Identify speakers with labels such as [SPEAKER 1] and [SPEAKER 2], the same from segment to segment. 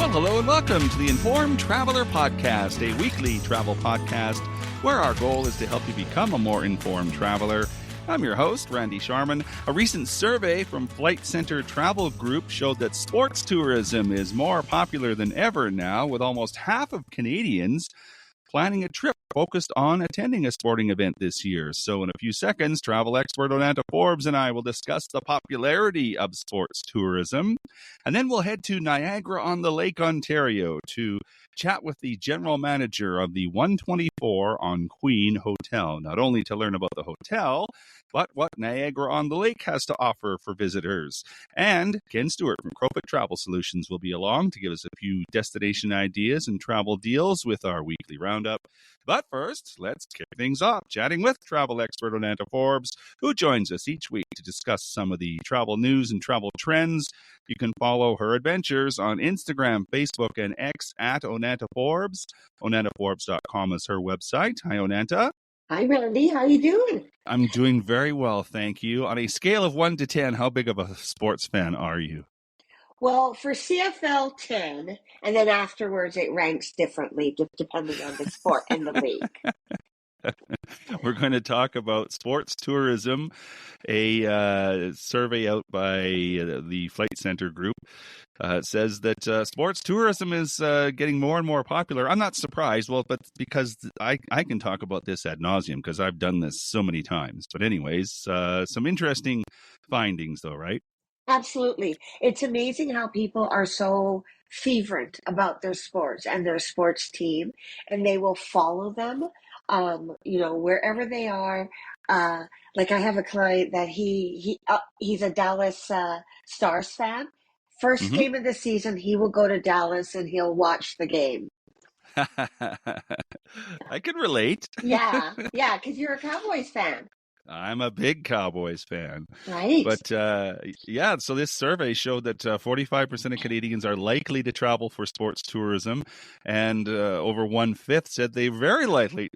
[SPEAKER 1] Well, hello and welcome to the Informed Traveler Podcast, a weekly travel podcast where our goal is to help you become a more informed traveler. I'm your host, Randy Sharman. A recent survey from Flight Centre Travel Group showed that sports tourism is more popular than ever now, with almost half of Canadians planning a trip focused on attending a sporting event this year. So in a few seconds, travel expert Onanta Forbes and I will discuss the popularity of sports tourism. And then we'll head to Niagara on the Lake, Ontario to chat with the general manager of the 124 on Queen Hotel, not only to learn about the hotel, but what Niagara on the Lake has to offer for visitors. And Ken Stewart from Crowfoot Travel Solutions will be along to give us a few destination ideas and travel deals with our weekly roundup. But first, let's kick things off, chatting with travel expert Onanta Forbes, who joins us each week to discuss some of the travel news and travel trends. You can follow her adventures on Instagram, Facebook, and X at Onanta Forbes. OnantaForbes.com is her website. Hi, Onanta.
[SPEAKER 2] Hi, Randy. How you doing?
[SPEAKER 1] I'm doing very well, thank you. On a scale of 1 to 10, how big of a sports fan are you?
[SPEAKER 2] Well, for CFL 10, and then afterwards it ranks differently depending on the sport and the league.
[SPEAKER 1] We're going to talk about sports tourism, a survey out by the Flight Centre Group. Says that sports tourism is getting more and more popular. I'm not surprised, but because I can talk about this ad nauseum because I've done this so many times. But anyways, some interesting findings though, right?
[SPEAKER 2] Absolutely. It's amazing how people are so fervent about their sports and their sports team, and they will follow them, wherever they are. Like I have a client that he's a Dallas Stars fan. First game of the season, he will go to Dallas and he'll watch the game.
[SPEAKER 1] I can relate.
[SPEAKER 2] Yeah, because you're a Cowboys fan.
[SPEAKER 1] I'm a big Cowboys fan.
[SPEAKER 2] Right.
[SPEAKER 1] But so this survey showed that 45% of Canadians are likely to travel for sports tourism, and over 1/5 said they're very likely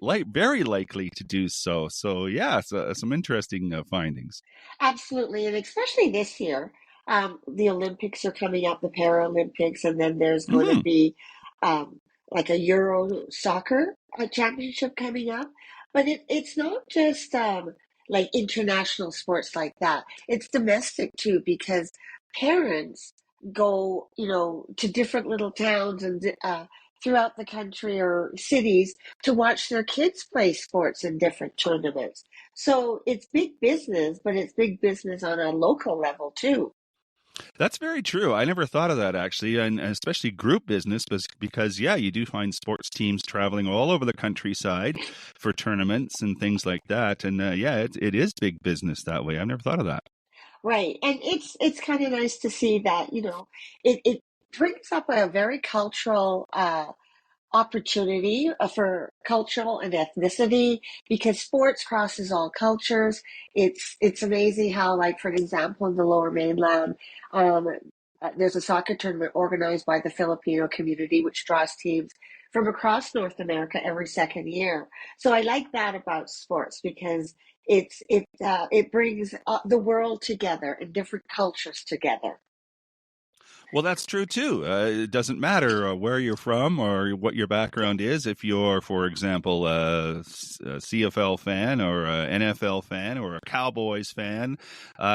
[SPEAKER 1] to do so. So some interesting findings.
[SPEAKER 2] Absolutely, and especially this year, the Olympics are coming up, the Paralympics, and then there's going to be like a Euro soccer championship coming up. But it's not just like international sports like that. It's domestic too, because parents go, to different little towns and throughout the country or cities to watch their kids play sports in different tournaments. So it's big business, but it's big business on a local level too.
[SPEAKER 1] That's very true. I never thought of that actually, and especially group business, because you do find sports teams traveling all over the countryside for tournaments and things like that. And it is big business that way. I've never thought of that.
[SPEAKER 2] Right, and it's kind of nice to see that it brings up a very cultural opportunity for cultural and ethnicity, because sports crosses all cultures. It's amazing how, like, for an example, in the Lower Mainland, there's a soccer tournament organized by the Filipino community, which draws teams from across North America every second year. So I like that about sports, because it brings the world together and different cultures together.
[SPEAKER 1] Well, that's true, too. It doesn't matter where you're from or what your background is. If you're, for example, a CFL fan or an NFL fan or a Cowboys fan,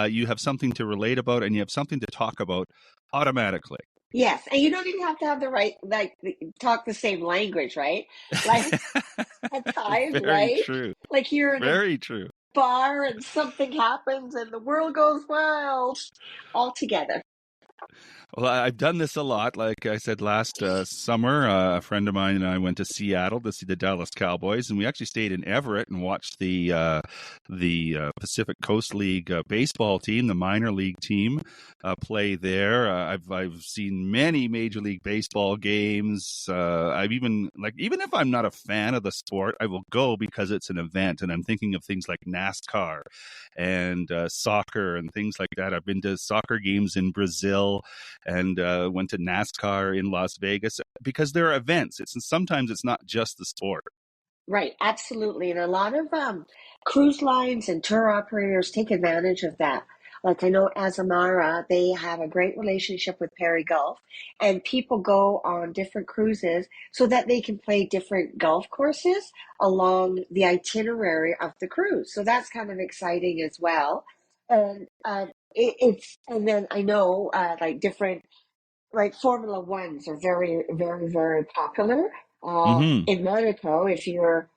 [SPEAKER 1] you have something to relate about and you have something to talk about automatically.
[SPEAKER 2] Yes, and you don't even have to have the right, like, talk the same language, right? Like, at times,
[SPEAKER 1] Very
[SPEAKER 2] right?
[SPEAKER 1] true.
[SPEAKER 2] Like, you're in
[SPEAKER 1] Very true.
[SPEAKER 2] bar and something happens and the world goes wild all together.
[SPEAKER 1] Well, I've done this a lot. Like I said, last summer, a friend of mine and I went to Seattle to see the Dallas Cowboys, and we actually stayed in Everett and watched the Pacific Coast League baseball team, the minor league team, play there. I've seen many Major League Baseball games. I've even if I'm not a fan of the sport, I will go because it's an event, and I'm thinking of things like NASCAR and soccer and things like that. I've been to soccer games in Brazil and went to NASCAR in Las Vegas because there are events. Sometimes it's not just the sport.
[SPEAKER 2] Right, absolutely. And a lot of cruise lines and tour operators take advantage of that. Like I know Azamara, they have a great relationship with Perry Gulf, and people go on different cruises so that they can play different golf courses along the itinerary of the cruise. So that's kind of exciting as well. And and then I know like different like Formula Ones are very, very, very popular.
[SPEAKER 1] Mm-hmm.
[SPEAKER 2] In Monaco, if you're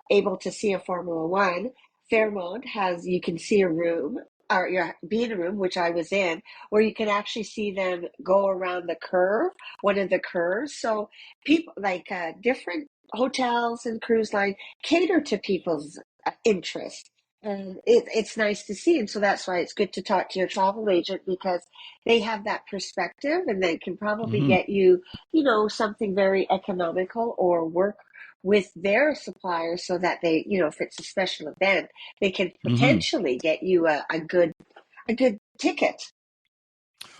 [SPEAKER 2] able to see a Formula One, Fairmont has, you can see a room, or you be in a room, which I was in, where you can actually see them go around the curve, one of the curves. So people like different hotels and cruise line cater to people's interests. And it's nice to see. And so that's why it's good to talk to your travel agent because they have that perspective and they can probably
[SPEAKER 1] Mm-hmm.
[SPEAKER 2] get you, you know, something very economical or work with their suppliers so that they, you know, if it's a special event, they can
[SPEAKER 1] Mm-hmm.
[SPEAKER 2] potentially get you a good ticket.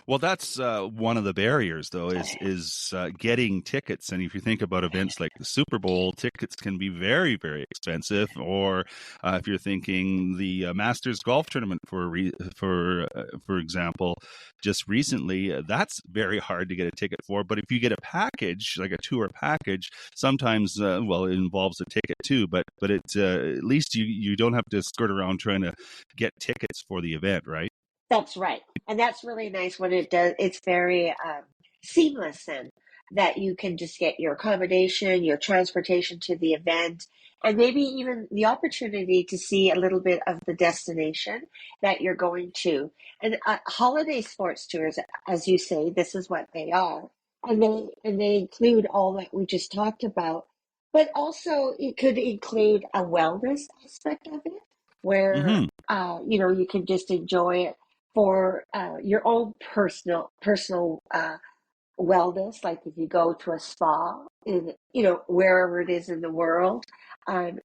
[SPEAKER 1] Well, that's one of the barriers, though, is getting tickets. And if you think about events like the Super Bowl, tickets can be very, very expensive. Or if you're thinking the Masters golf tournament, for example, just recently, that's very hard to get a ticket for. But if you get a package, like a tour package, sometimes well, it involves a ticket too. But it at least you don't have to skirt around trying to get tickets for the event, right?
[SPEAKER 2] That's right. And that's really nice when it does, it's very seamless then that you can just get your accommodation, your transportation to the event, and maybe even the opportunity to see a little bit of the destination that you're going to. And holiday sports tours, as you say, this is what they are. And they include all that we just talked about, but also it could include a wellness aspect of it where
[SPEAKER 1] Mm-hmm.
[SPEAKER 2] you know you can just enjoy it for your own personal wellness. Like if you go to a spa in you know wherever it is in the world,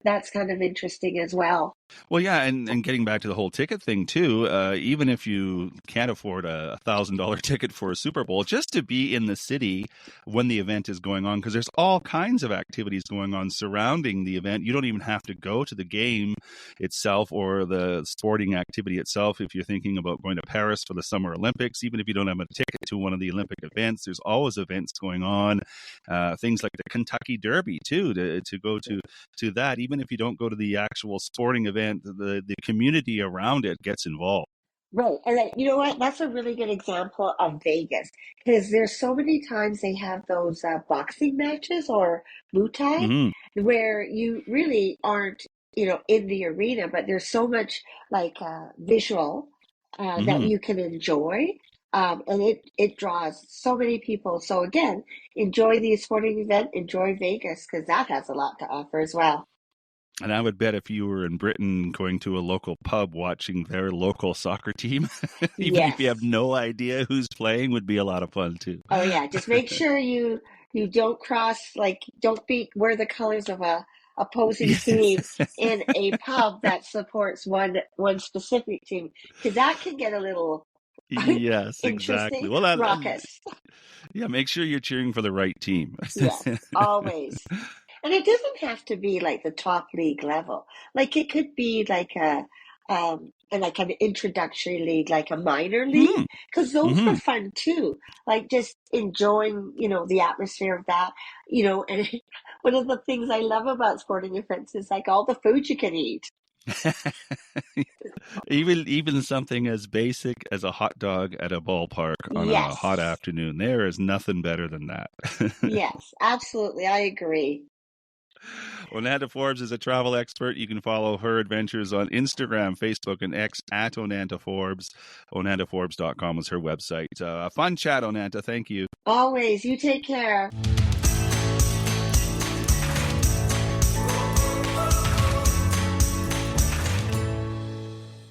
[SPEAKER 2] that's kind of interesting as well.
[SPEAKER 1] Well, yeah, and getting back to the whole ticket thing too, even if you can't afford a $1,000 ticket for a Super Bowl, just to be in the city when the event is going on, because there's all kinds of activities going on surrounding the event. You don't even have to go to the game itself or the sporting activity itself. If you're thinking about going to Paris for the Summer Olympics, even if you don't have a ticket to one of the Olympic events, there's always events going on. Things like the Kentucky Derby too, to go to that, even if you don't go to the actual sporting event, the community around it gets involved.
[SPEAKER 2] Right. And you know what? That's a really good example of Vegas because there's so many times they have those boxing matches or Muay Thai
[SPEAKER 1] Hmm.
[SPEAKER 2] where you really aren't, you know, in the arena, but there's so much like visual that
[SPEAKER 1] Hmm.
[SPEAKER 2] you can enjoy. And it draws so many people. So again, enjoy the sporting event, enjoy Vegas because that has a lot to offer as well.
[SPEAKER 1] And I would bet if you were in Britain going to a local pub watching their local soccer team, even if you have
[SPEAKER 2] Yes.
[SPEAKER 1] no idea who's playing, would be a lot of fun too.
[SPEAKER 2] Oh yeah, just make sure you don't cross like don't be wear the colors of a opposing team in a pub that supports one specific team because that can get a little
[SPEAKER 1] Yes, exactly.
[SPEAKER 2] interesting,
[SPEAKER 1] Well,
[SPEAKER 2] raucous.
[SPEAKER 1] yeah, make sure you're cheering for the right team.
[SPEAKER 2] Yes, always. And it doesn't have to be like the top league level. Like it could be like a and like an introductory league, like a minor league,
[SPEAKER 1] Hmm.
[SPEAKER 2] because those are
[SPEAKER 1] Hmm.
[SPEAKER 2] fun too. Like just enjoying, you know, the atmosphere of that, you know, and one of the things I love about sporting events is like all the food you can eat.
[SPEAKER 1] Even something as basic as a hot dog at a ballpark on a hot
[SPEAKER 2] Yes.
[SPEAKER 1] afternoon, there is nothing better than that.
[SPEAKER 2] Yes, absolutely. I agree.
[SPEAKER 1] Onanta Forbes is a travel expert. You can follow her adventures on Instagram, Facebook, and X at Onanta Forbes. OnantaForbes.com is her website. A fun chat, Onanta. Thank you.
[SPEAKER 2] Always. You take care.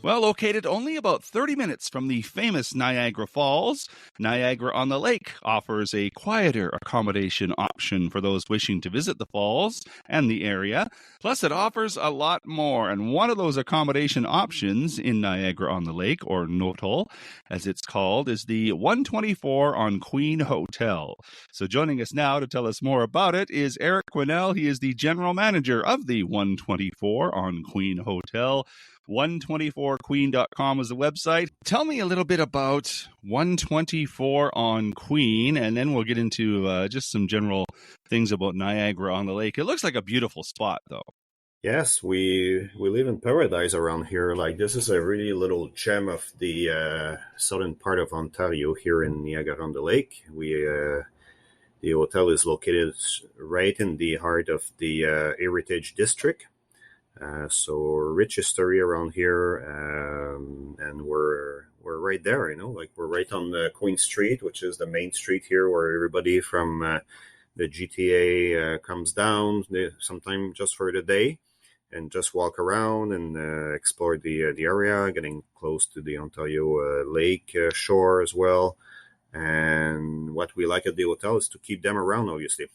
[SPEAKER 1] Well, located only about 30 minutes from the famous Niagara Falls, Niagara on the Lake offers a quieter accommodation option for those wishing to visit the falls and the area. Plus, it offers a lot more. And one of those accommodation options in Niagara on the Lake, or NOTL, as it's called, is the 124 on Queen Hotel. So joining us now to tell us more about it is Eric Quinnell. He is the general manager of the 124 on Queen Hotel. 124queen.com is the website. Tell me a little bit about 124 on Queen, and then we'll get into just some general things about Niagara on the lake. It looks like a beautiful spot, though.
[SPEAKER 3] Yes, we live in paradise around here. Like this is a really little gem of the southern part of Ontario here in Niagara-on-the-Lake. The hotel is located right in the heart of the Heritage District. So rich history around here, and we're right there. Like we're right on the Queen Street, which is the main street here, where everybody from the GTA comes down sometime just for the day and just walk around and explore the area, getting close to the Ontario lake shore as well. And what we like at the hotel is to keep them around, obviously.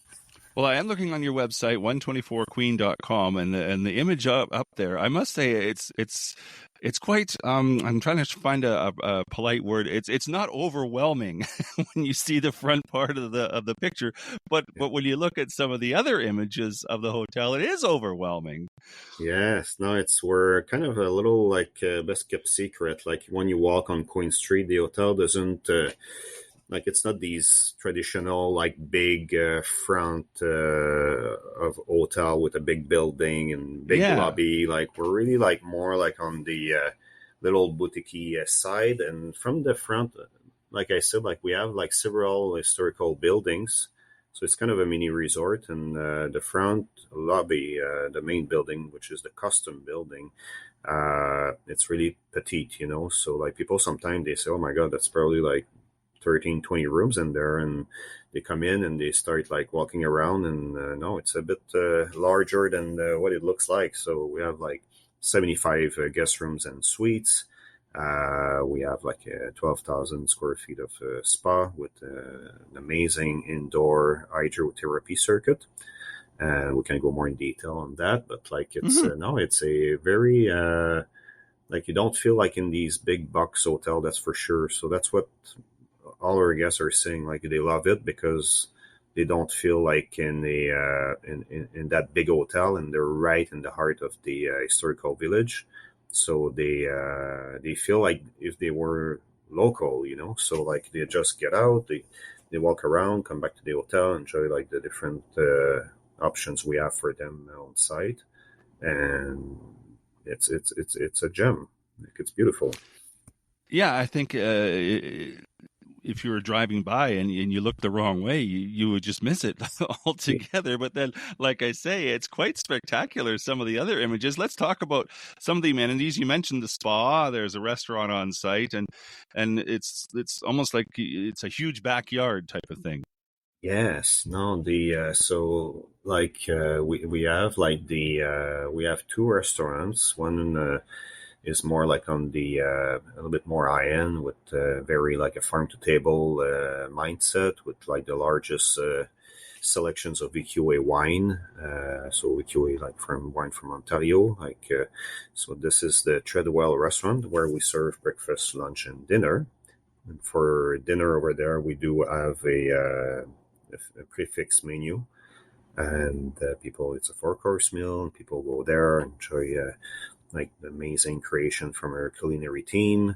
[SPEAKER 1] Well, I am looking on your website, 124queen.com, and the image up there, I must say it's quite I'm trying to find a polite word. It's not overwhelming when you see the front part of the picture, but when you look at some of the other images of the hotel, it is overwhelming.
[SPEAKER 3] Yes, no, we're kind of a little like best kept secret. Like when you walk on Queen Street, the hotel doesn't like it's not these traditional like big front of hotel with a big building and big lobby. Like we're really like more like on the little boutique side, and from the front, like I said, like we have like several historical buildings. So it's kind of a mini resort, and the front lobby, the main building, which is the custom building, it's really petite, So like people sometimes they say, oh my God, that's probably like 13, 20 rooms in there, and they come in and they start like walking around, and no, it's a bit larger than what it looks like. So we have like 75 guest rooms and suites. We have like 12,000 square feet of spa with an amazing indoor hydrotherapy circuit. And we can go more in detail on that, but like it's no, it's a very like you don't feel like in these big box hotel, that's for sure. So that's what all our guests are saying. Like they love it because they don't feel like in that big hotel, and they're right in the heart of the historical village. So they feel like if they were local, So like they just get out, they walk around, come back to the hotel, enjoy like the different options we have for them on site, and it's a gem. Like, it's beautiful.
[SPEAKER 1] Yeah, I think if you were driving by and you looked the wrong way, you would just miss it altogether. But then, like I say, it's quite spectacular, some of the other images. Let's talk about some of the amenities. You mentioned the spa. There's a restaurant on site, and it's almost like it's a huge backyard type of thing.
[SPEAKER 3] Yes, no, so like we have like we have two restaurants. One is more like on the a little bit more high end with very like a farm to table mindset with like the largest selections of VQA wine. So VQA like from wine from Ontario. Like so this is the Treadwell restaurant where we serve breakfast, lunch, and dinner. And for dinner over there, we do have a prefix menu, and it's a 4-course meal, and people go there and enjoy like the amazing creation from our culinary team.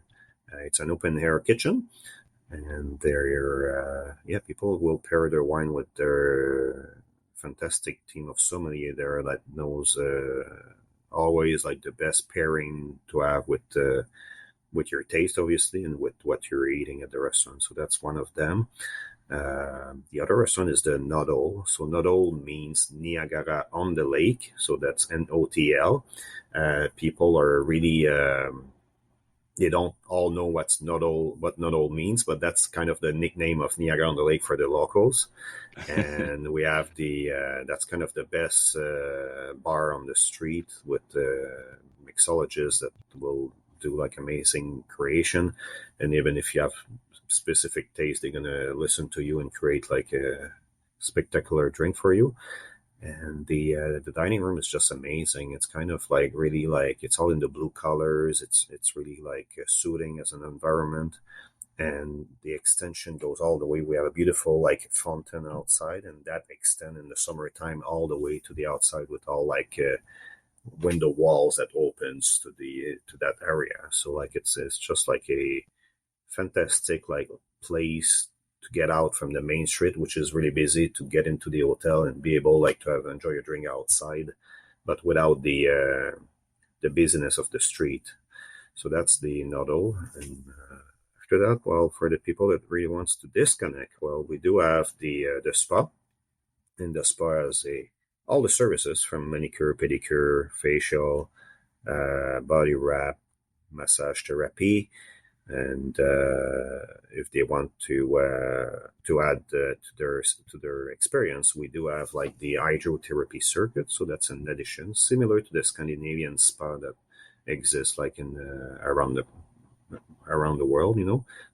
[SPEAKER 3] It's an open air kitchen, and people will pair their wine with their fantastic team of sommelier there that knows always like the best pairing to have with your taste, obviously, and with what you're eating at the restaurant. So that's one of them. The other restaurant is the NOTL. So NOTL means Niagara on the Lake. So that's NOTL. People are really, they don't all know what NOTL means, but that's kind of the nickname of Niagara on the Lake for the locals. And we have that's kind of the best bar on the street with mixologists that will do like amazing creation. And even if you have specific taste, they're going to listen to you and create like a spectacular drink for you. And the dining room is just amazing. It's kind of like really like it's all in the blue colors. It's really like soothing as an environment, and the extension goes all the way. We have a beautiful like fountain outside, and that extends in the summertime all the way to the outside with all like window walls that opens to that area. So like it's just like a fantastic like place to get out from the main street, which is really busy, to get into the hotel and be able like to enjoy a drink outside, but without the busyness of the street. So that's the NOTL. And after that, well, for the people that really wants to disconnect, well, we do have the spa, and the spa has all the services from manicure, pedicure, facial, body wrap, massage therapy, and if they want to add to their experience, we do have like the hydrotherapy circuit. So that's an addition similar to the Scandinavian spa that exists like in around the world,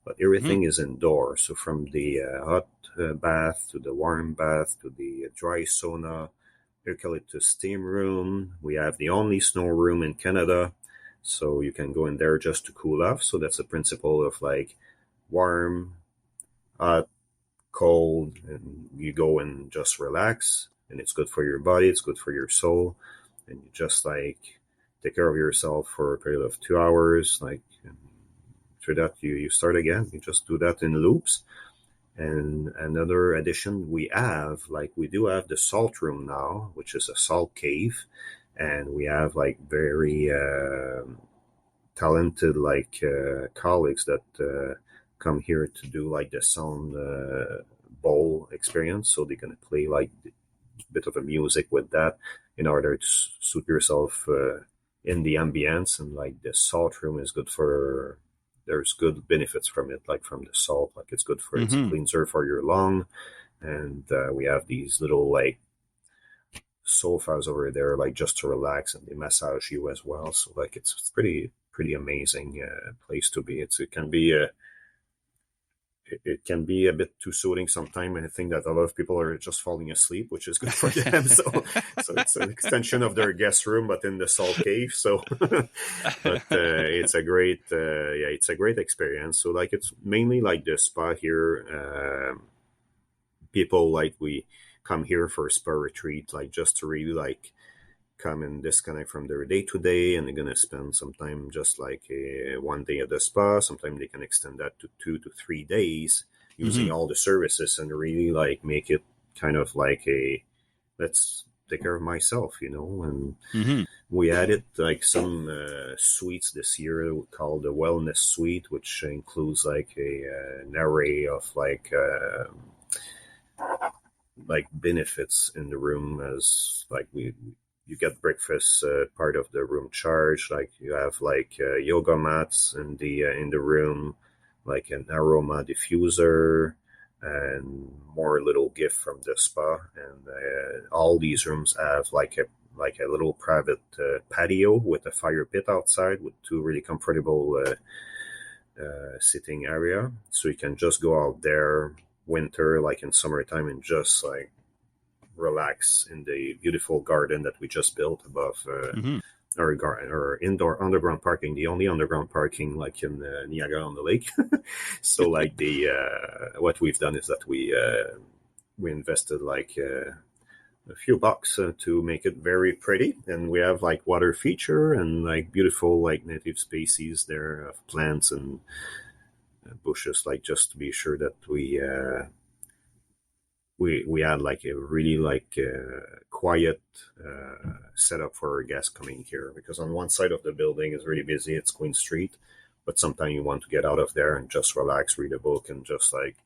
[SPEAKER 3] but everything is indoor. So from the hot bath to the warm bath to the dry sauna, eucalyptus steam room. We have the only snow room in Canada, so you can go in there just to cool off. So that's the principle of like warm, hot, cold, and you go and just relax, and it's good for your body, it's good for your soul, and you just like take care of yourself for a period of 2 hours. Like after that, you start again. You just do that in loops. And another addition we do have the salt room now, which is a salt cave, and we have like very talented like colleagues that come here to do like the sound bowl experience. So they're gonna play like a bit of a music with that in order to suit yourself in the ambience. And like the salt room is good for. There's good benefits from it, like from the salt, like it's good for it's a cleanser for your lung. And we have these little like sofas over there, like just to relax, and they massage you as well. So like it's pretty amazing place to be. It can be a bit too soothing sometimes, and I think that a lot of people are just falling asleep, which is good for them. So it's an extension of their guest room, but in the salt cave. So, but it's a great, it's a great experience. So like it's mainly like the spa here. People like we come here for a spa retreat, like just to really like come and disconnect from their day to day, and they're gonna spend some time just like 1 day at the spa. Sometimes they can extend that to 2 to 3 days using all the services, and really like make it kind of like let's take care of myself, and we added like some suites this year called the wellness suite, which includes like an array of like benefits in the room, as like you get breakfast part of the room charge. Like you have like yoga mats in the room, like an aroma diffuser, and more little gift from the spa. And all these rooms have like a little private patio with a fire pit outside with 2 really comfortable sitting area. So you can just go out there winter, like in summertime, and just like relax in the beautiful garden that we just built above our indoor underground parking, the only underground parking like in Niagara on the lake. So like what we've done is that we invested like a few bucks to make it very pretty, and we have like water feature and like beautiful like native species there of plants and bushes, like just to be sure that we had like a really like quiet setup for our guests coming here, because on one side of the building is really busy, it's Queen Street, but sometimes you want to get out of there and just relax, read a book, and just like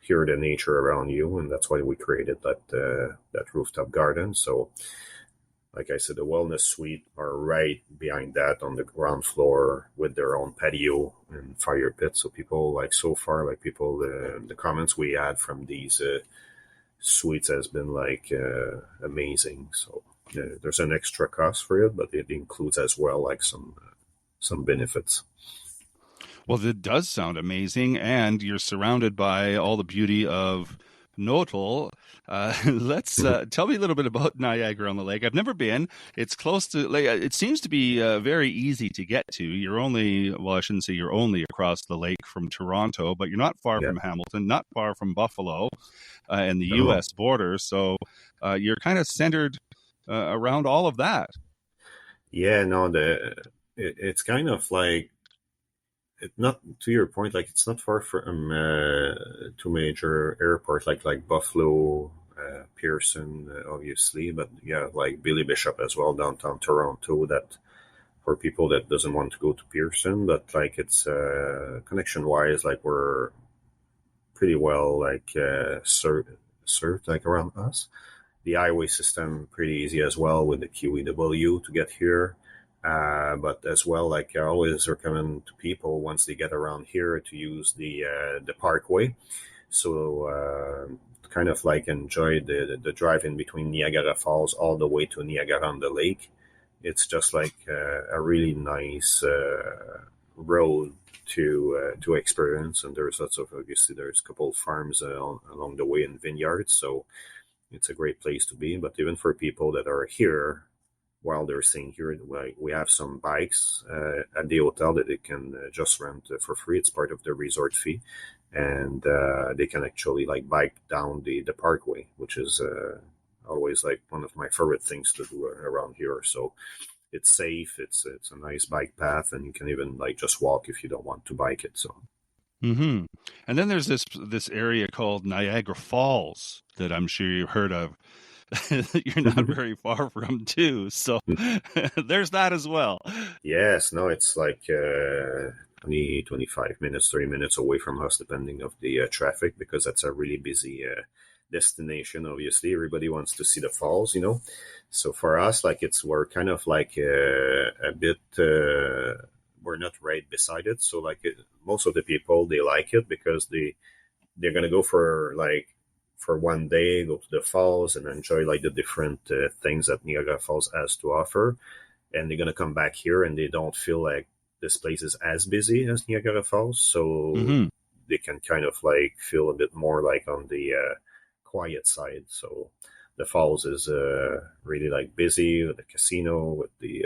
[SPEAKER 3] hear the nature around you. And that's why we created that rooftop garden. So like I said, the wellness suite are right behind that on the ground floor with their own patio and fire pit. So people like so far, like people, the comments we had from these suites has been like amazing. So there's an extra cost for it, but it includes as well like some benefits.
[SPEAKER 1] Well, it does sound amazing, and you're surrounded by all the beauty of NOTL. Let's tell me a little bit about Niagara on the Lake. I've never been. It's close to, like, it seems to be very easy to get to. You're only, well, I shouldn't say you're only across the lake from Toronto, but you're not far from Hamilton, not far from Buffalo and the U.S. border. So you're kind of centered around all of that.
[SPEAKER 3] Yeah, no, it's kind of like not to your point. Like it's not far from two major airports, like Buffalo, Pearson, obviously, but yeah, like Billy Bishop as well, downtown Toronto. That for people that doesn't want to go to Pearson, but like it's connection wise, like we're pretty well like served like around us. The highway system pretty easy as well with the QEW to get here. But as well, like I always recommend to people once they get around here to use the parkway. So kind of like enjoy the drive in between Niagara Falls all the way to Niagara on the Lake. It's just like a really nice road to experience, and there's lots of obviously there's a couple of farms along the way and vineyards, so it's a great place to be. But even for people that are here while they're staying here, we have some bikes at the hotel that they can just rent for free. It's part of the resort fee, and they can actually like bike down the parkway, which is always like one of my favorite things to do around here. So it's safe. It's a nice bike path, and you can even like just walk if you don't want to bike it. So.
[SPEAKER 1] Mm-hmm. And then there's this area called Niagara Falls that I'm sure you've heard of. You're not very far from too, so there's that as well.
[SPEAKER 3] Yes, no, it's like 20, 25 minutes, 30 minutes away from us, depending of the traffic, because that's a really busy destination. Obviously, everybody wants to see the falls, you know. So for us, like we're kind of like a bit. We're not right beside it, so like most of the people they like it because they're gonna go for one day, go to the falls and enjoy like the different things that Niagara Falls has to offer, and they're gonna come back here and they don't feel like this place is as busy as Niagara Falls, so they can kind of like feel a bit more like on the quiet side. So the falls is really like busy with the casino, with the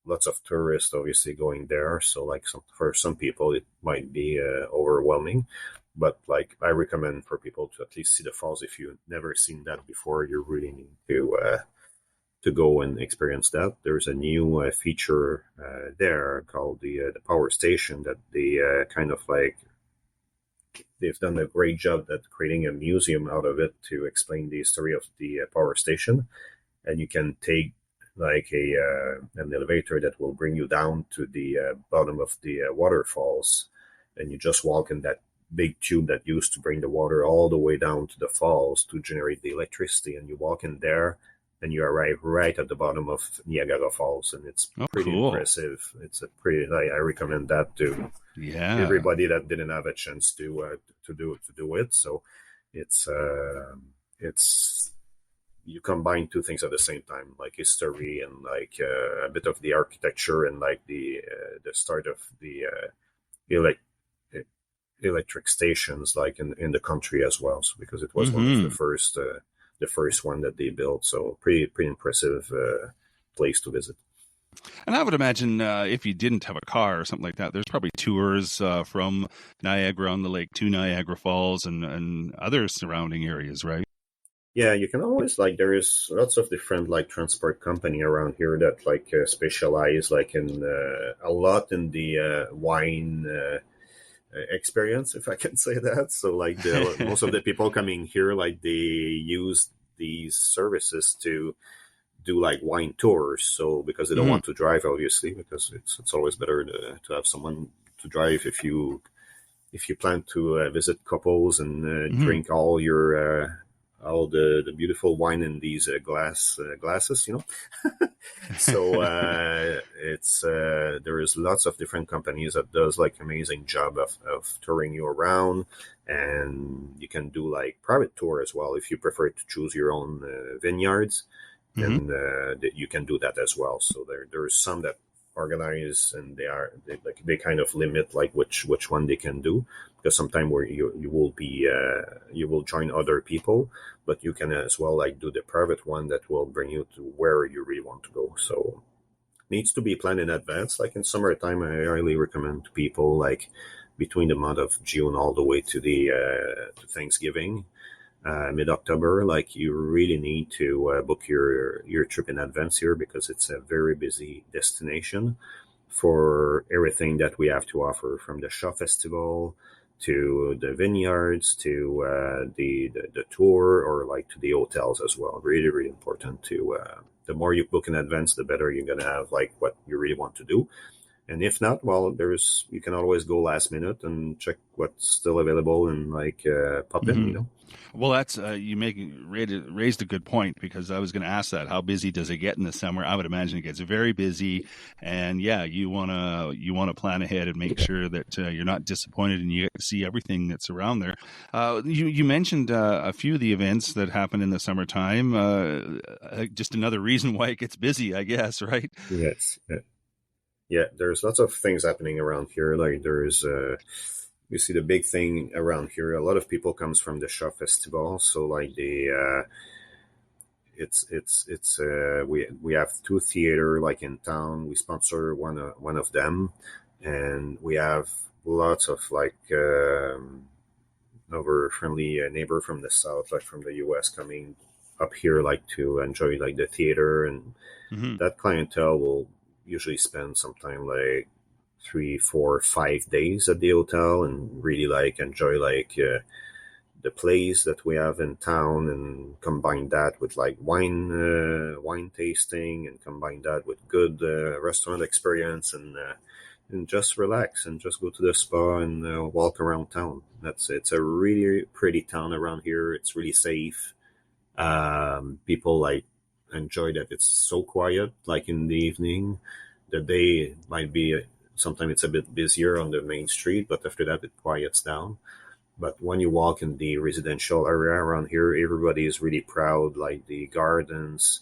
[SPEAKER 3] lots of tourists obviously going there. So like for some people it might be overwhelming, but like I recommend for people to at least see the falls. If you've never seen that before, you really need to go and experience that. There's a new feature there called the power station that they kind of like they've done a great job at creating a museum out of it to explain the history of the power station. And you can take like an elevator that will bring you down to the bottom of the waterfalls, and you just walk in that big tube that used to bring the water all the way down to the falls to generate the electricity, and you walk in there and you arrive right at the bottom of Niagara Falls, and it's pretty impressive. It's a pretty I recommend that to everybody that didn't have a chance to do it. So it's you combine two things at the same time, like history and like a bit of the architecture and like the start of the electric stations, like in the country as well. So because it was one of the first one that they built, so pretty impressive place to visit.
[SPEAKER 1] And I would imagine if you didn't have a car or something like that, there's probably tours from Niagara on the lake to Niagara Falls and other surrounding areas, right?
[SPEAKER 3] Yeah, you can always like there is lots of different like transport company around here that like specialize like in a lot in the wine experience, if I can say that. So like most of the people coming here, like they use these services to do like wine tours. So because they don't want to drive, obviously, because it's always better to have someone to drive if you plan to visit couples and drink all the beautiful wine in these glasses, you know. So it's there is lots of different companies that does like amazing job of touring you around, and you can do like private tour as well if you prefer to choose your own vineyards. Then you can do that as well. So there's some that organize, and they kind of limit like which one they can do, because sometimes where you will join other people, but you can as well like do the private one that will bring you to where you really want to go. So needs to be planned in advance. Like in summertime, I highly recommend to people like between the month of June all the way to the to Thanksgiving. mid-October, like you really need to book your trip in advance here because it's a very busy destination for everything that we have to offer, from the Shaw Festival to the vineyards to the tour, or like to the hotels as well. Really, really important to the more you book in advance, the better you're gonna have like what you really want to do. And if not, well, you can always go last minute and check what's still available and like pop in, you know.
[SPEAKER 1] Well, that's raised a good point, because I was going to ask that. How busy does it get in the summer? I would imagine it gets very busy, and yeah, you wanna plan ahead and make sure that you're not disappointed and you get to see everything that's around there. You mentioned a few of the events that happen in the summertime. Just another reason why it gets busy, I guess, right?
[SPEAKER 3] Yes. Yeah, there's lots of things happening around here. Like you see the big thing around here. A lot of people comes from the Shaw Festival, so like we have two theater like in town. We sponsor one of them, and we have lots of like over friendly neighbor from the south, like from the U.S. coming up here like to enjoy like the theater, and that clientele will usually spend sometime like 3, 4, 5 days at the hotel and really like enjoy like the plays that we have in town, and combine that with like wine tasting, and combine that with good restaurant experience, and just relax and just go to the spa and walk around town. It's a really pretty town around here. It's really safe. People like enjoy that it's so quiet, like in the evening. The day might be sometimes it's a bit busier on the main street, but after that it quiets down. But when you walk in the residential area around here, everybody is really proud. Like the gardens,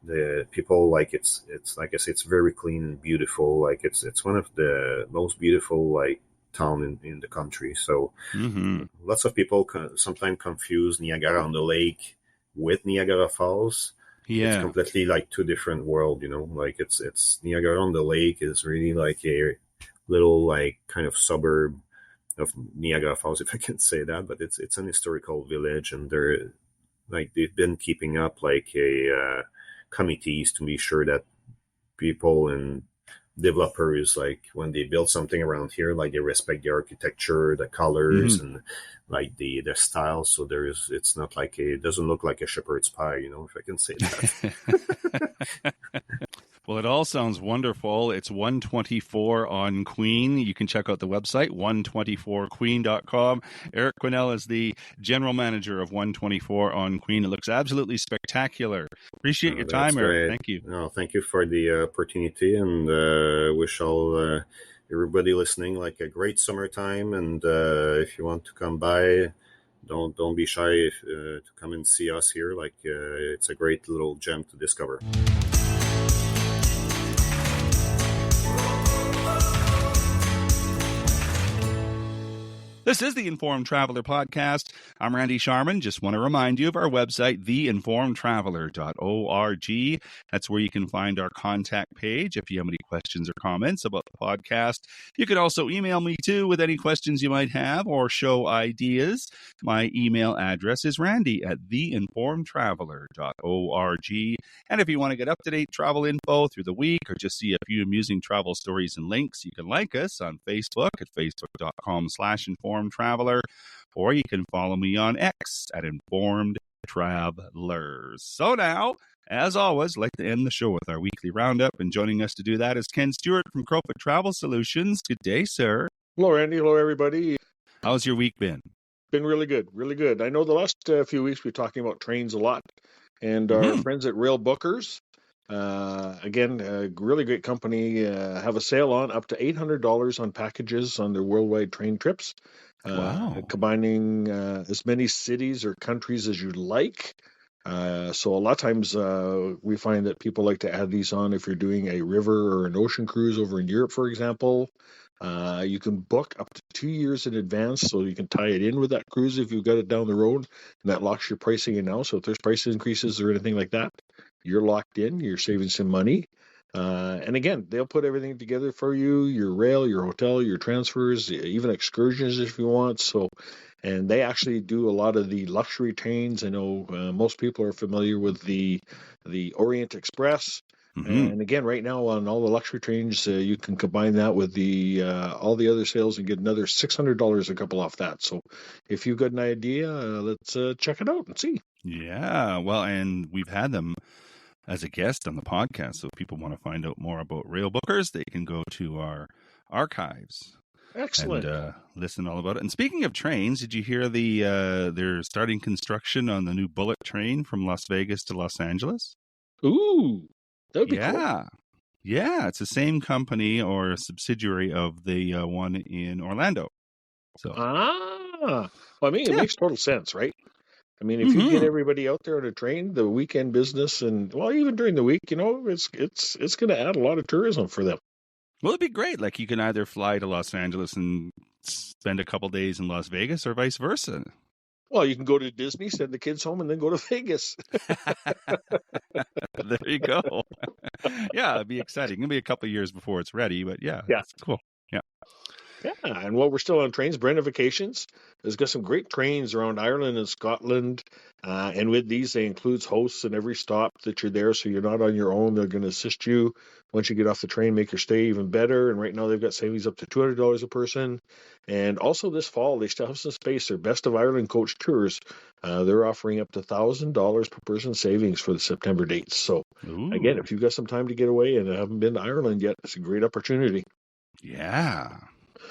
[SPEAKER 3] the people, like it's like I said, it's very clean and beautiful. Like it's one of the most beautiful like town in the country. So lots of people sometimes confuse Niagara on the lake with Niagara Falls. It's completely like two different world, you know. Like it's Niagara on the Lake is really like a little like kind of suburb of Niagara Falls, if I can say that. But it's an historical village, and they've been keeping up like a committees to be sure that people and developers, like when they build something around here, like they respect the architecture, the colors, and like the style. So it's not like it doesn't look like a shepherd's pie, you know, if I can say that.
[SPEAKER 1] Well, it all sounds wonderful. It's 124 on Queen. You can check out the website, 124queen.com. Eric Quinnell is the general manager of 124 on Queen. It looks absolutely spectacular. Appreciate your time, Eric. Thank you.
[SPEAKER 3] No, thank you for the opportunity, and wish all everybody listening like a great summertime. And if you want to come by, don't be shy to come and see us here. Like it's a great little gem to discover.
[SPEAKER 1] This is the Informed Traveler Podcast. I'm Randy Sharman. Just want to remind you of our website, theinformedtraveler.org. That's where you can find our contact page if you have any questions or comments about the podcast. You can also email me too with any questions you might have or show ideas. My email address is randy@theinformedtraveler.org. And if you want to get up-to-date travel info through the week or just see a few amusing travel stories and links, you can like us on Facebook at facebook.com/informed Traveler, or you can follow me on X at Informed Travelers. So now, as always, I'd like to end the show with our weekly roundup, and joining us to do that is Ken Stewart from Crowfoot Travel Solutions. Good day, sir.
[SPEAKER 4] Hello, Randy. Hello, everybody.
[SPEAKER 1] How's your week been?
[SPEAKER 4] Been really good, really good. I know the last few weeks we're talking about trains a lot, and our friends at Rail Bookers, again, a really great company, have a sale on up to $800 on packages on their worldwide train trips. Combining as many cities or countries as you'd like. So a lot of times we find that people like to add these on if you're doing a river or an ocean cruise over in Europe, for example. You can book up to 2 years in advance, so you can tie it in with that cruise if you've got it down the road, and that locks your pricing in now. So if there's price increases or anything like that, you're locked in, you're saving some money. And again, they'll put everything together for you, your rail, your hotel, your transfers, even excursions if you want. So, and they actually do a lot of the luxury trains. I know most people are familiar with the Orient Express.
[SPEAKER 1] Mm-hmm.
[SPEAKER 4] And again, right now on all the luxury trains, you can combine that with the all the other sales and get another $600 a couple off that. So, if you've got an idea, let's check it out and see.
[SPEAKER 1] Yeah. Well, and we've had them as a guest on the podcast. So if people want to find out more about rail bookers, they can go to our archives
[SPEAKER 4] Excellent.
[SPEAKER 1] and listen all about it. And speaking of trains, did you hear they're starting construction on the new bullet train from Las Vegas to Los Angeles?
[SPEAKER 4] Ooh, that would be cool.
[SPEAKER 1] Yeah, it's the same company or a subsidiary of the one in Orlando. So
[SPEAKER 4] Well, I mean, it
[SPEAKER 1] yeah.
[SPEAKER 4] makes total sense, right? I mean, if you get everybody out there on a train, the weekend business, and well, even during the week, it's going to add a lot of tourism for them.
[SPEAKER 1] Well, it'd be great. Like you can either fly to Los Angeles and spend a couple days in Las Vegas, or vice versa.
[SPEAKER 4] Well, you can go to Disney, send the kids home, and then go to Vegas.
[SPEAKER 1] There you go. Yeah, it'd be exciting. It'll be a couple of years before it's ready, but yeah, it's cool. Yeah.
[SPEAKER 4] Yeah, and while we're still on trains, Brenda Vacations has got some great trains around Ireland and Scotland. And with these, they includes hosts in every stop that you're there, so you're not on your own. They're going to assist you once you get off the train, make your stay even better. And right now, they've got savings up to $200 a person. And also this fall, they still have some space. Their Best of Ireland coach tours, they're offering up to $1,000 per person savings for the September dates. So again, if you've got some time to get away and haven't been to Ireland yet, it's a great opportunity.
[SPEAKER 1] Yeah.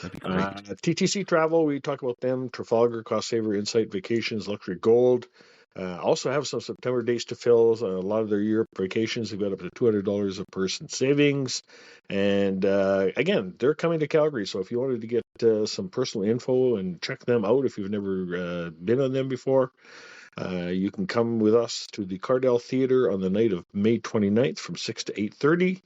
[SPEAKER 1] That'd be great.
[SPEAKER 4] TTC Travel, we talk about them. Trafalgar, Cost Saver, Insight Vacations, Luxury Gold. Also have some September dates to fill. A lot of their Europe vacations, they've got up to $200 a person savings. And again, they're coming to Calgary. So if you wanted to get some personal info and check them out, if you've never been on them before, you can come with us to the Cardell Theatre on the night of May 29th from 6 to 8:30.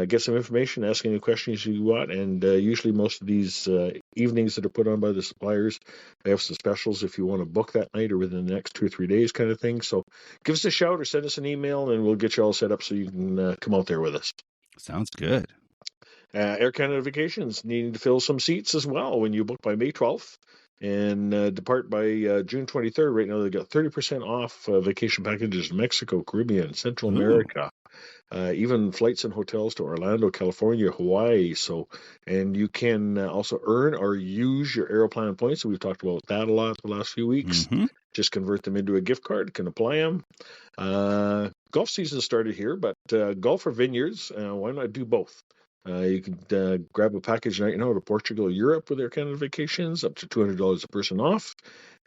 [SPEAKER 4] Get some information, ask any questions you want, and usually most of these evenings that are put on by the suppliers, they have some specials if you want to book that night or within the next 2 or 3 days kind of thing. So give us a shout or send us an email, and we'll get you all set up so you can come out there with us.
[SPEAKER 1] Sounds good.
[SPEAKER 4] Air Canada Vacations needing to fill some seats as well when you book by May 12th. And depart by June 23rd. Right now, they've got 30% off vacation packages to Mexico, Caribbean, Central America, even flights and hotels to Orlando, California, Hawaii. So, and you can also earn or use your Aeroplan points. So we've talked about that a lot the last few weeks. Just convert them into a gift card, can apply them. Golf season started here, but Golf or Vineyards, why not do both? You can grab a package right now to Portugal or Europe with Air Canada Vacations, up to $200 a person off.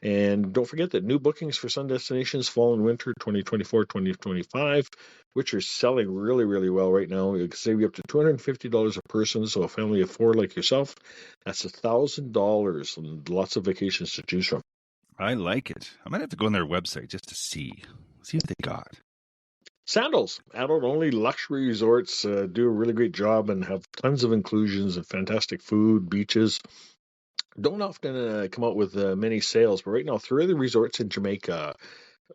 [SPEAKER 4] And don't forget that new bookings for sun destinations fall and winter 2024-2025, which are selling really, really well right now. It can save you up to $250 a person. So a family of four like yourself, that's $1,000 and lots of vacations to choose from.
[SPEAKER 1] I like it. I might have to go on their website just to see what they got.
[SPEAKER 4] Sandals, adult-only luxury resorts do a really great job and have tons of inclusions and fantastic food, beaches. Don't often come out with many sales, but right now, 3 of the resorts in Jamaica,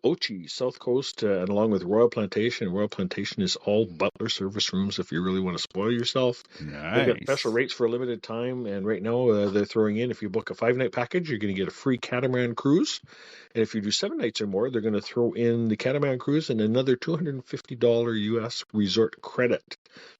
[SPEAKER 4] Ochi, South Coast, and along with Royal Plantation. Royal Plantation is all butler service rooms if you really want to spoil yourself.
[SPEAKER 1] Nice.
[SPEAKER 4] They've got special rates for a limited time, and right now they're throwing in, if you book a 5-night package, you're going to get a free catamaran cruise. And if you do 7 nights or more, they're going to throw in the catamaran cruise and another $250 U.S. resort credit.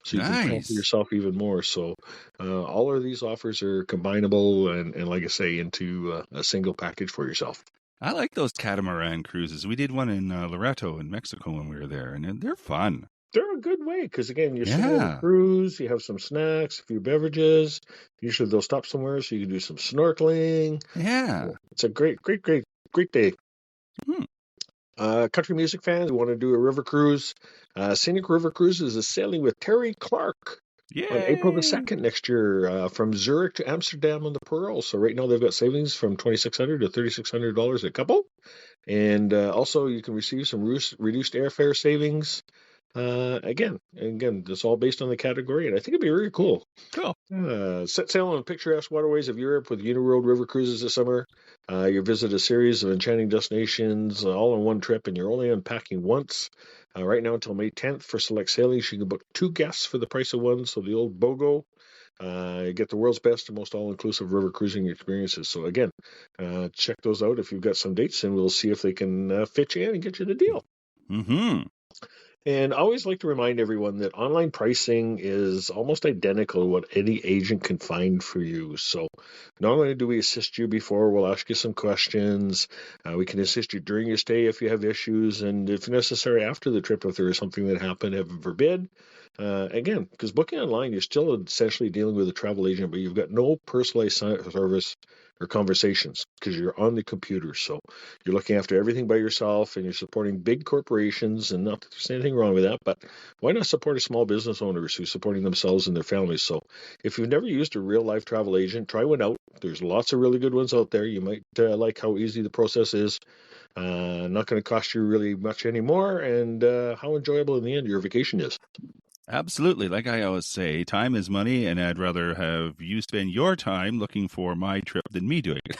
[SPEAKER 4] So you can plan for yourself even more. So all of these offers are combinable and like I say, into a single package for yourself.
[SPEAKER 1] I like those catamaran cruises. We did one in Loreto in Mexico when we were there, and they're fun.
[SPEAKER 4] They're a good way because, again, you're sitting on a cruise, you have some snacks, a few beverages. Usually they'll stop somewhere so you can do some snorkeling.
[SPEAKER 1] Yeah.
[SPEAKER 4] It's a great day. Country music fans who want to do a river cruise. Scenic River Cruises is sailing with Terry Clark on April the 2nd next year from Zurich to Amsterdam on the Pearl. So right now they've got savings from $2,600 to $3,600 a couple. And also you can receive some reduced airfare savings. Again, it's all based on the category, and I think it'd be really cool.
[SPEAKER 1] Cool.
[SPEAKER 4] Set sail on the picturesque waterways of Europe with Uniworld River Cruises this summer. You visit a series of enchanting destinations all on one trip, and you're only unpacking once. Right now until May 10th for select sailings, you can book 2 guests for the price of one. So the old BOGO, you get the world's best and most all-inclusive river cruising experiences. So again, check those out if you've got some dates, and we'll see if they can fit you in and get you the deal.
[SPEAKER 1] Mm-hmm.
[SPEAKER 4] And I always like to remind everyone that online pricing is almost identical to what any agent can find for you. So not only do we assist you before, we'll ask you some questions. We can assist you during your stay if you have issues, and if necessary after the trip if there is something that happened, heaven forbid. Again, because booking online, you're still essentially dealing with a travel agent, but you've got no personalized service or conversations because you're on the computer. So you're looking after everything by yourself, and you're supporting big corporations. And not that there's anything wrong with that, but why not support a small business owners who's supporting themselves and their families? So if you've never used a real life travel agent, try one out. There's lots of really good ones out there. You might like how easy the process is. Not going to cost you really much anymore, and how enjoyable in the end your vacation is.
[SPEAKER 1] Absolutely. Like I always say, time is money, and I'd rather have you spend your time looking for my trip than me doing it.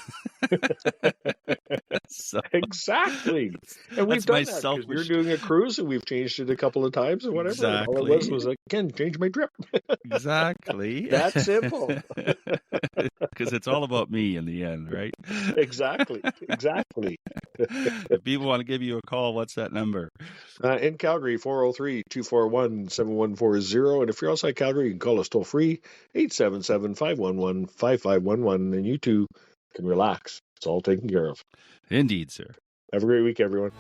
[SPEAKER 1] So,
[SPEAKER 4] Exactly. And we've
[SPEAKER 1] that's my
[SPEAKER 4] done that because you're
[SPEAKER 1] selfish.
[SPEAKER 4] doing a cruise and we've changed it a couple of times or whatever. And all it
[SPEAKER 1] Exactly.
[SPEAKER 4] was again, change my trip.
[SPEAKER 1] Exactly.
[SPEAKER 4] That simple.
[SPEAKER 1] Because it's all about me in the end, right?
[SPEAKER 4] Exactly.
[SPEAKER 1] If people want to give you a call, what's that number?
[SPEAKER 4] In Calgary, 403-241-7140. And if you're outside Calgary, you can call us toll free, 877-511-5511. And you too can relax. It's all taken care of.
[SPEAKER 1] Indeed, sir.
[SPEAKER 4] Have a great week, everyone.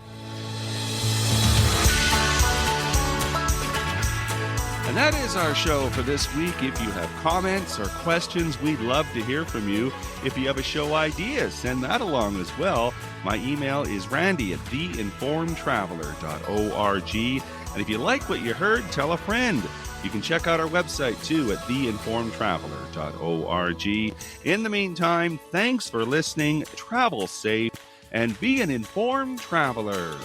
[SPEAKER 1] And that is our show for this week. If you have comments or questions, we'd love to hear from you. If you have a show idea, send that along as well. My email is randy@theinformedtraveler.org. And if you like what you heard, tell a friend. You can check out our website too at theinformedtraveler.org. In the meantime, thanks for listening, travel safe, and be an informed traveler.